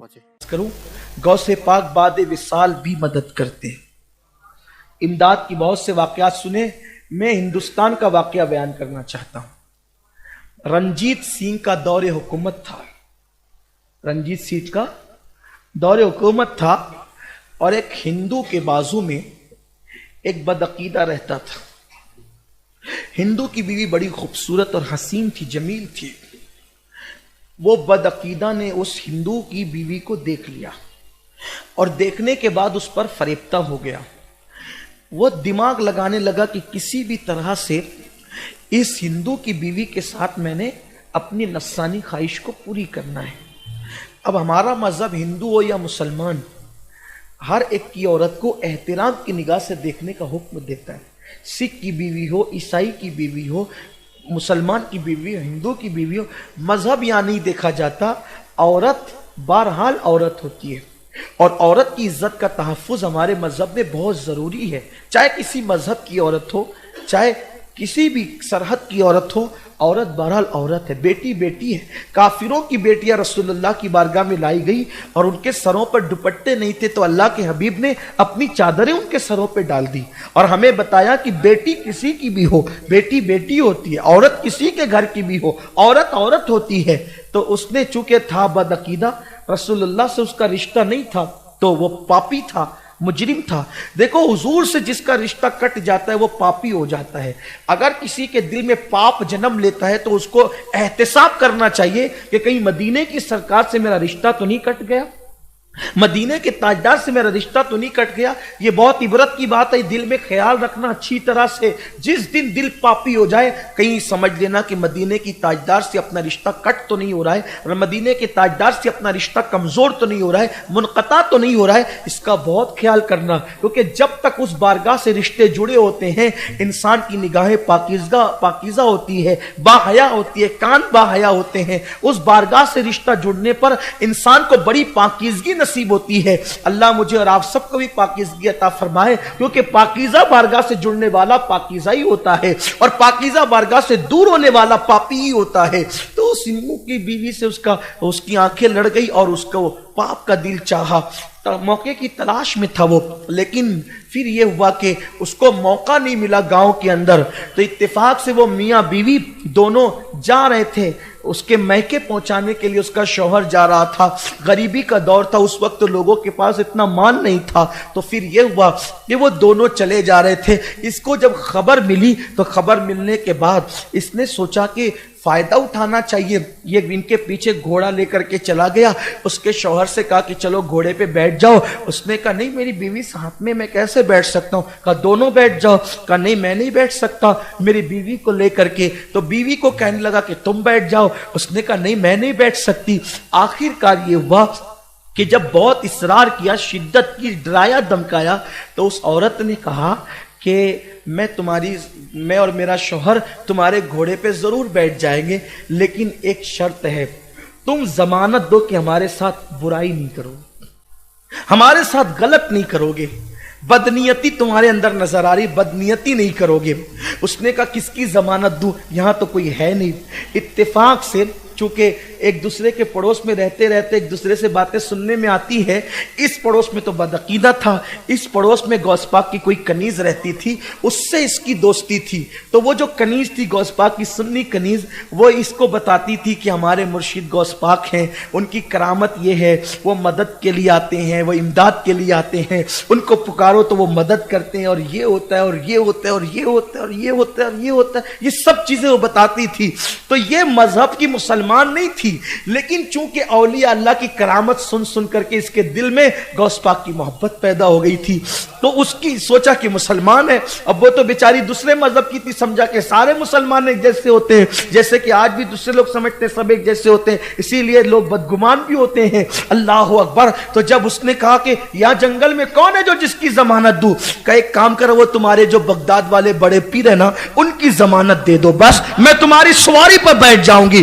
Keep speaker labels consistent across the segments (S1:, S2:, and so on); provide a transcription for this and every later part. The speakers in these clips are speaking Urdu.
S1: کروں غوث پاک بعد وصال بھی مدد کرتے ہیں۔ امداد کی بہت سے واقعات سنے، میں ہندوستان کا واقعہ بیان کرنا چاہتا ہوں۔ رنجیت سنگھ کا دور حکومت تھا، رنجیت سنگھ کا دور حکومت تھا اور ایک ہندو کے بازو میں ایک بدعقیدہ رہتا تھا۔ ہندو کی بیوی بڑی خوبصورت اور حسین تھی، جمیل تھی۔ وہ بدعقیدہ نے اس ہندو کی بیوی کو دیکھ لیا اور دیکھنے کے بعد اس پر فریفتہ ہو گیا۔ وہ دماغ لگانے لگا کہ کسی بھی طرح سے اس ہندو کی بیوی کے ساتھ میں نے اپنی نفسانی خواہش کو پوری کرنا ہے۔ اب ہمارا مذہب ہندو ہو یا مسلمان، ہر ایک کی عورت کو احترام کی نگاہ سے دیکھنے کا حکم دیتا ہے۔ سکھ کی بیوی ہو، عیسائی کی بیوی ہو، مسلمان کی بیوی ہو، ہندو کی بیوی ہو، مذہب یہاں نہیں دیکھا جاتا۔ عورت بہرحال عورت ہوتی ہے اور عورت کی عزت کا تحفظ ہمارے مذہب میں بہت ضروری ہے۔ چاہے کسی مذہب کی عورت ہو، چاہے کسی بھی سرحد کی عورت ہو، عورت بہرحال عورت ہے، بیٹی بیٹی ہے۔ کافروں کی بیٹیاں رسول اللہ کی بارگاہ میں لائی گئی اور ان کے سروں پر دوپٹے نہیں تھے تو اللہ کے حبیب نے اپنی چادریں ان کے سروں پہ ڈال دی اور ہمیں بتایا کہ بیٹی کسی کی بھی ہو، بیٹی بیٹی ہوتی ہے، عورت کسی کے گھر کی بھی ہو، عورت عورت ہوتی ہے۔ تو اس نے چونکہ تھا بدعقیدہ، رسول اللہ سے اس کا رشتہ نہیں تھا تو وہ پاپی تھا، مجرم تھا۔ دیکھو حضور سے جس کا رشتہ کٹ جاتا ہے وہ پاپی ہو جاتا ہے۔ اگر کسی کے دل میں پاپ جنم لیتا ہے تو اس کو احتساب کرنا چاہیے کہ کہیں مدینے کی سرکار سے میرا رشتہ تو نہیں کٹ گیا، مدینے کے تاجدار سے میرا رشتہ تو نہیں کٹ گیا۔ یہ بہت عبرت کی بات ہے، دل میں خیال رکھنا اچھی طرح سے۔ جس دن دل پاپی ہو جائے کہیں سمجھ لینا کہ مدینے کی تاجدار سے اپنا رشتہ کٹ تو نہیں ہو رہا ہے اور مدینے کے تاجدار سے اپنا رشتہ کمزور تو نہیں ہو رہا ہے، منقطع تو نہیں ہو رہا ہے۔ اس کا بہت خیال کرنا، کیونکہ جب تک اس بارگاہ سے رشتے جڑے ہوتے ہیں انسان کی نگاہیں پاکیزہ ہوتی ہے، باحیا ہوتی ہے، کان باحیا ہوتے ہیں۔ اس بارگاہ سے رشتہ جڑنے پر انسان کو بڑی پاکیزگی نصیب ہوتی ہے۔ اللہ مجھے اور آپ سب کو بھی پاکیزگی عطا فرمائے، کیونکہ پاکیزہ بارگاہ سے جڑنے والا پاکیزہ ہی ہوتا ہے اور پاکیزہ بارگاہ سے دور ہونے والا پاپی ہی ہوتا ہے۔ تو اس ہندو کی بیوی سے اس کی آنکھیں لڑ گئی اور اس کو پاپ کا دل چاہا، موقع کی تلاش میں تھا وہ، لیکن پھر یہ ہوا کہ اس کو موقع نہیں ملا گاؤں کے اندر۔ تو اتفاق سے وہ میاں بیوی دونوں جا رہے تھے، اس کے میکے پہنچانے کے لیے اس کا شوہر جا رہا تھا۔ غریبی کا دور تھا، اس وقت لوگوں کے پاس اتنا مال نہیں تھا، تو پھر یہ ہوا کہ وہ دونوں چلے جا رہے تھے۔ اس کو جب خبر ملی تو خبر ملنے کے بعد اس نے سوچا کہ فائدہ اٹھانا چاہیے، یہ ان کے پیچھے گھوڑا لے کر کے چلا گیا۔ اس کے شوہر سے کہا کہ چلو گھوڑے پہ بیٹھ جاؤ۔ اس نے کہا نہیں میری بیوی ساتھ میں کیسے بیٹھ سکتا ہوں؟ کہا دونوں بیٹھ جاؤ۔ کہا نہیں میں نہیں بیٹھ سکتا میری بیوی کو لے کر کے۔ تو بیوی کو کہنے لگا کہ تم بیٹھ جاؤ۔ اس نے کہا نہیں میں نہیں بیٹھ سکتی۔ آخر کار یہ ہوا کہ جب بہت اصرار کیا، شدت کی، ڈرایا دھمکایا، تو اس عورت نے کہا کہ میں اور میرا شوہر تمہارے گھوڑے پہ ضرور بیٹھ جائیں گے، لیکن ایک شرط ہے، تم ضمانت دو کہ ہمارے ساتھ برائی نہیں کرو، ہمارے ساتھ غلط نہیں کرو گے، بدنیتی تمہارے اندر نظر آ رہی، بدنیتی نہیں کرو گے۔ اس نے کہا کس کی ضمانت دوں، یہاں تو کوئی ہے نہیں۔ اتفاق سے چونکہ ایک دوسرے کے پڑوس میں رہتے رہتے ایک دوسرے سے باتیں سننے میں آتی ہے۔ اس پڑوس میں تو بدعقیدہ تھا، اس پڑوس میں غوث پاک کی کوئی کنیز رہتی تھی، اس سے اس کی دوستی تھی۔ تو وہ جو کنیز تھی غوث پاک کی سنی کنیز، وہ اس کو بتاتی تھی کہ ہمارے مرشد غوث پاک ہیں، ان کی کرامت یہ ہے، وہ مدد کے لیے آتے ہیں، وہ امداد کے لیے آتے ہیں، ان کو پکارو تو وہ مدد کرتے ہیں، اور یہ ہوتا ہے اور یہ ہوتا ہے اور یہ ہوتا ہے اور یہ ہوتا ہے اور یہ ہوتا ہے، یہ سب چیزیں وہ بتاتی تھی۔ تو یہ مذہب کی مسلمان نہیں تھی، لیکن چونکہ اولیاء اللہ کی کرامت سن سن کر کے اس کے دل میں غوث پاک کی محبت پیدا ہو گئی تھی۔ تو اس کی سوچا کہ مسلمان ہے، اب وہ تو بیچاری دوسرے مذہب کی تھی، سمجھا کہ سارے مسلمان ایک جیسے ہوتے ہیں، جیسے کہ آج بھی دوسرے لوگ سمجھتے ہیں سب ایک جیسے ہوتے ہیں، اسی لیے لوگ بدگمان بھی ہوتے ہیں۔ اللہ اکبر۔ تو جب اس نے کہا کہ یہاں جنگل میں کون ہے جو جس کی ضمانت دوں، کہ ایک کام کرو، وہ تمہارے جو بغداد والے بڑے پیر ہیں نا، ان کی ضمانت دے دو، بس میں تمہاری سواری پر بیٹھ جاؤں گی،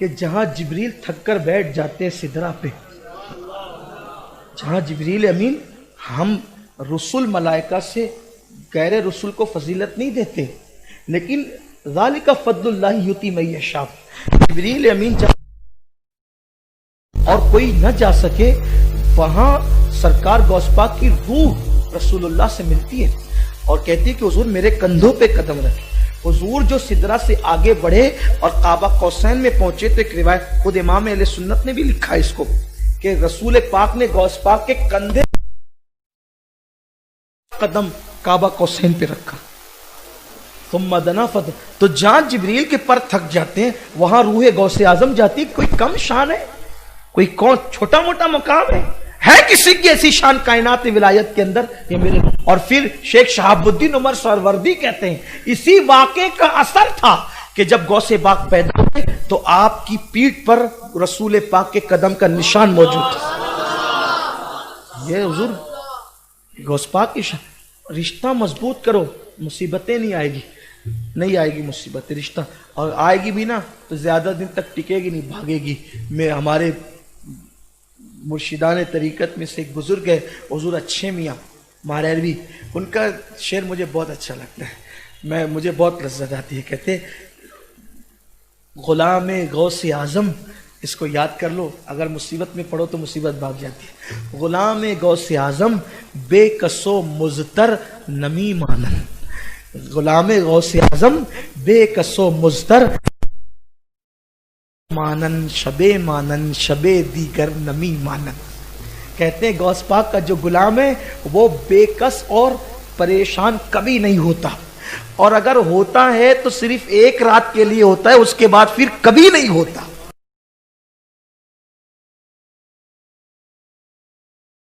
S1: کہ جہاں جبریل تھک کر بیٹھ جاتے ہیں سدرہ پہ، جہاں جبریل امین، ہم رسول ملائکہ سے غیر رسول کو فضیلت نہیں دیتے، لیکن ذالک فضل اللہ یؤتی من یشاء، جبریل امین اور کوئی نہ جا سکے وہاں سرکار غوث پاک کی روح رسول اللہ سے ملتی ہے اور کہتی ہے کہ حضور میرے کندھوں پہ قدم رکھے۔ حضور جو سدرہ سے آگے بڑھے اور قاب قوسین میں پہنچے تو ایک روایت خود امام اہل سنت نے بھی لکھا ہے اس کو کہ رسول پاک نے غوث پاک کے کندھے قدم قاب قوسین پہ رکھا، ثم دنا فتح، تو جہاں جبریل کے پر تھک جاتے ہیں وہاں روح غوث اعظم جاتی ہے۔ کوئی کم شان ہے؟ کوئی کون چھوٹا موٹا مقام ہے کسی کی ایسی شان کائنات ولایت کے اندر؟ یہ میرے اور پھر شیخ شہاب الدین عمر سہروردی کہتے ہیں اسی واقعے کا اثر تھا کہ جب غوث پاک پیدا ہوئے تو آپ کی پیٹھ پر رسول پاک کے قدم کا نشان موجود تھا۔ یہ حضور غوث پاک کی شان، رشتہ مضبوط کرو، مصیبتیں نہیں آئے گی مصیبت، رشتہ، اور آئے گی بھی نا تو زیادہ دن تک ٹکے گی نہیں، بھاگے گی۔ میں ہمارے مرشدان طریقت میں سے ایک بزرگ ہے حضور اچھے میاں ماریروی، ان کا شعر مجھے بہت اچھا لگتا ہے، مجھے بہت لذت آتی ہے۔ کہتے غلام غوث اعظم، اس کو یاد کر لو، اگر مصیبت میں پڑھو تو مصیبت بھاگ جاتی ہے۔ غلام غوث اعظم بے کس و مضطر نمی مانن، غلام غوث اعظم بے کس و مضطر مانن شب دیگر نمی مانن۔ کہتے ہیں غوث پاک کا جو غلام ہے وہ بے کس اور پریشان کبھی نہیں ہوتا، اور اگر ہوتا ہے تو صرف ایک رات کے لیے ہوتا ہے، اس کے بعد پھر کبھی نہیں ہوتا۔